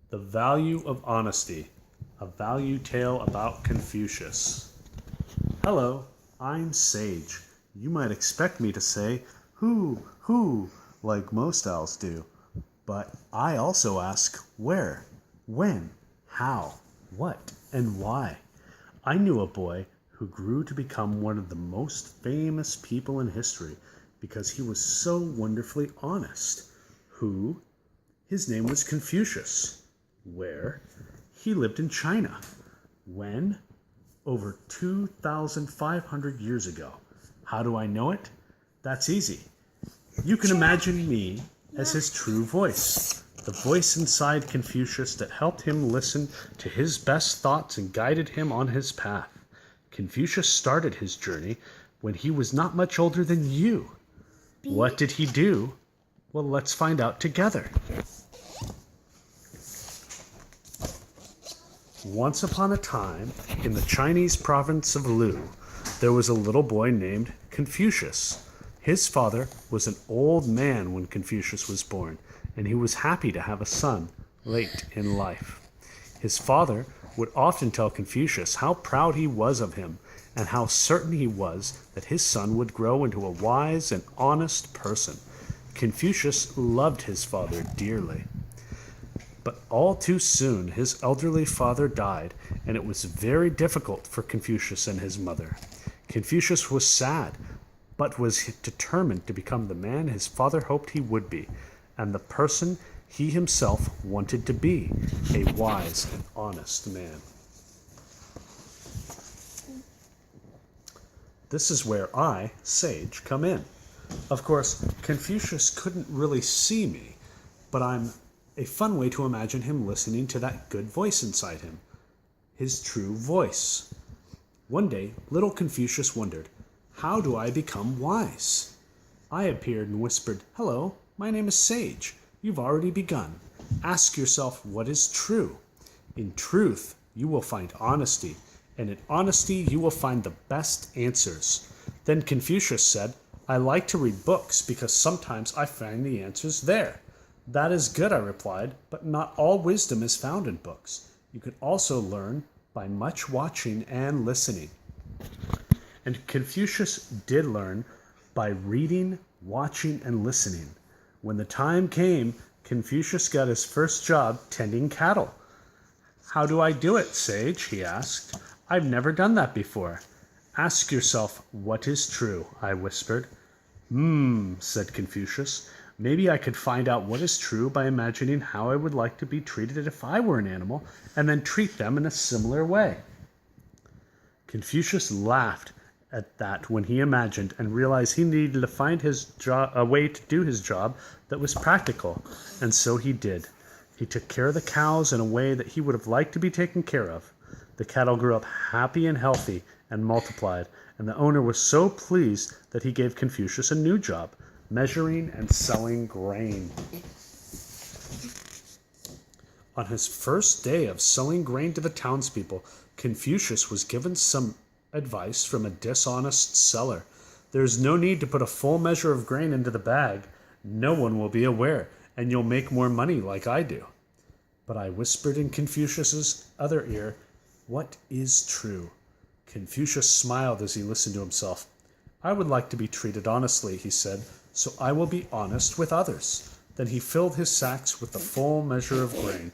The Value of Honesty, a value tale about Confucius. Hello, I'm Sage. You might expect me to say, who, like most owls do. But I also ask where, when, how, what, and why. I knew a boy who grew to become one of the most famous people in history because he was so wonderfully honest. Who? His name was Confucius. Where? He lived in China. When? Over 2,500 years ago. How do I know it? That's easy. You can imagine me as his true voice, the voice inside Confucius that helped him listen to his best thoughts and guided him on his path. Confucius started his journey when he was not much older than you. What did he do? Well, let's find out together. Once upon a time, in the Chinese province of Lu, there was a little boy named Confucius. His father was an old man when Confucius was born, and he was happy to have a son late in life. His father would often tell Confucius how proud he was of him and how certain he was that his son would grow into a wise and honest person. Confucius loved his father dearly. But all too soon his elderly father died, and it was very difficult for Confucius and his mother. Confucius was sad, but was determined to become the man his father hoped he would be, and the person he himself wanted to be, a wise and honest man. This is where I, Sage, come in. Of course, Confucius couldn't really see me, but I'm a fun way to imagine him listening to that good voice inside him, his true voice. One day, little Confucius wondered, how do I become wise? I appeared and whispered, hello, my name is Sage. You've already begun. Ask yourself what is true. In truth, you will find honesty, and in honesty, you will find the best answers. Then Confucius said, I like to read books because sometimes I find the answers there. That is good, I replied, but not all wisdom is found in books. You can also learn by much watching and listening. And Confucius did learn by reading, watching, and listening. When the time came, Confucius got his first job tending cattle. How do I do it, Sage? He asked. I've never done that before. Ask yourself what is true, I whispered. Said Confucius. Maybe I could find out what is true by imagining how I would like to be treated if I were an animal, and then treat them in a similar way. Confucius laughed at that when he imagined and realized he needed to find a way to do his job that was practical, and so he did. He took care of the cows in a way that he would have liked to be taken care of. The cattle grew up happy and healthy and multiplied, and the owner was so pleased that he gave Confucius a new job, measuring and selling grain. On his first day of selling grain to the townspeople, Confucius was given some advice from a dishonest seller. There is no need to put a full measure of grain into the bag. No one will be aware, and you'll make more money like I do. But I whispered in Confucius's other ear, what is true? Confucius smiled as he listened to himself. I would like to be treated honestly, he said, so I will be honest with others. Then he filled his sacks with the full measure of grain.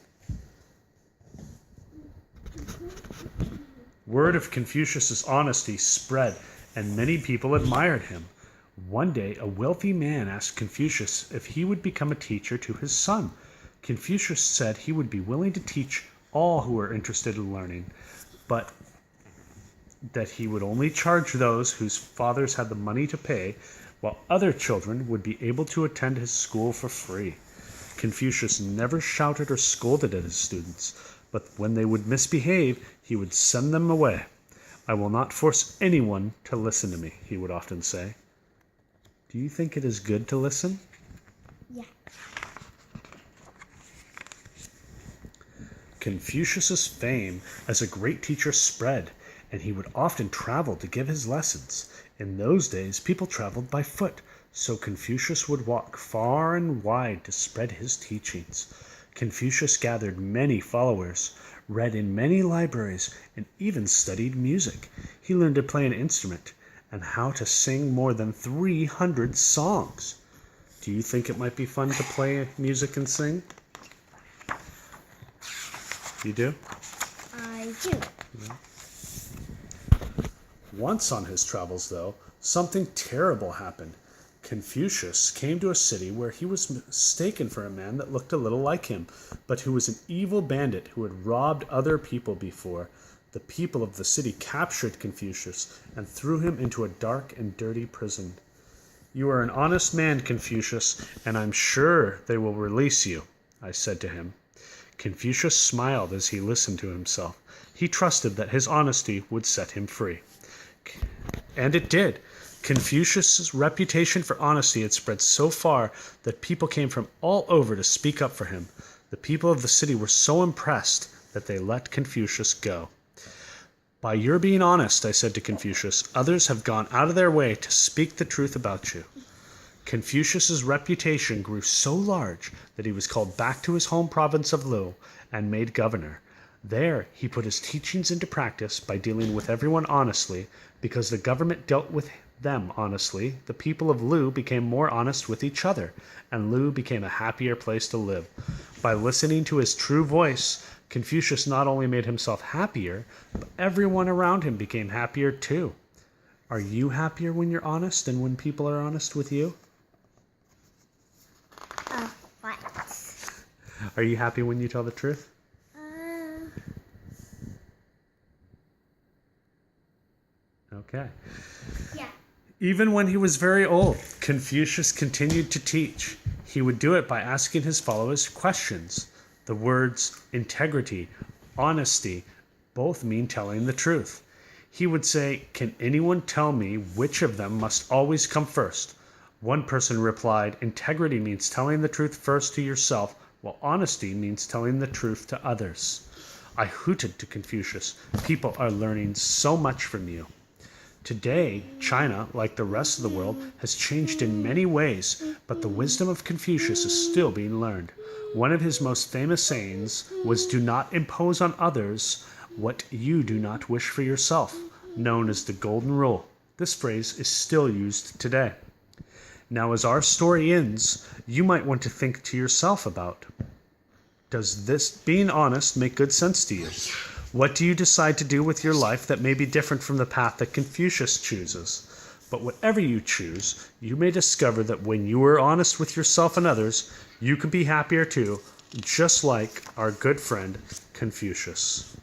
Word of Confucius's honesty spread, and many people admired him. One day, a wealthy man asked Confucius if he would become a teacher to his son. Confucius said he would be willing to teach all who were interested in learning, but that he would only charge those whose fathers had the money to pay, while other children would be able to attend his school for free. Confucius never shouted or scolded at his students, but when they would misbehave, he would send them away. I will not force anyone to listen to me, he would often say. Do you think it is good to listen? Yeah. Confucius's fame as a great teacher spread, and he would often travel to give his lessons. In those days, people traveled by foot, so Confucius would walk far and wide to spread his teachings. Confucius gathered many followers, read in many libraries, and even studied music. He learned to play an instrument and how to sing more than 300 songs. Do you think it might be fun to play music and sing? You do? I do. Once on his travels, though, something terrible happened. Confucius came to a city where he was mistaken for a man that looked a little like him, but who was an evil bandit who had robbed other people before. The people of the city captured Confucius and threw him into a dark and dirty prison. "You are an honest man, Confucius, and I'm sure they will release you," I said to him. Confucius smiled as he listened to himself. He trusted that his honesty would set him free. And it did. Confucius's reputation for honesty had spread so far that people came from all over to speak up for him. The people of the city were so impressed that they let Confucius go. "By your being honest," I said to Confucius, "others have gone out of their way to speak the truth about you." Confucius's reputation grew so large that he was called back to his home province of Lu and made governor. There he put his teachings into practice by dealing with everyone honestly. Because the government dealt with them honestly, the people of Lu became more honest with each other, and Lu became a happier place to live. By listening to his true voice, Confucius not only made himself happier, but everyone around him became happier too. Are you happier when you're honest and when people are honest with you? What? Are you happy when you tell the truth? Okay. Yeah. Even when he was very old, Confucius continued to teach. He would do it by asking his followers questions. The words integrity, honesty, both mean telling the truth. He would say, "Can anyone tell me which of them must always come first?" One person replied, "Integrity means telling the truth first to yourself, while honesty means telling the truth to others." I hooted to Confucius. "People are learning so much from you." Today, China, like the rest of the world, has changed in many ways, but the wisdom of Confucius is still being learned. One of his most famous sayings was, "Do not impose on others what you do not wish for yourself," known as the Golden Rule. This phrase is still used today. Now, as our story ends, you might want to think to yourself about, does this being honest make good sense to you? What do you decide to do with your life that may be different from the path that Confucius chooses? But whatever you choose, you may discover that when you are honest with yourself and others, you can be happier too, just like our good friend Confucius.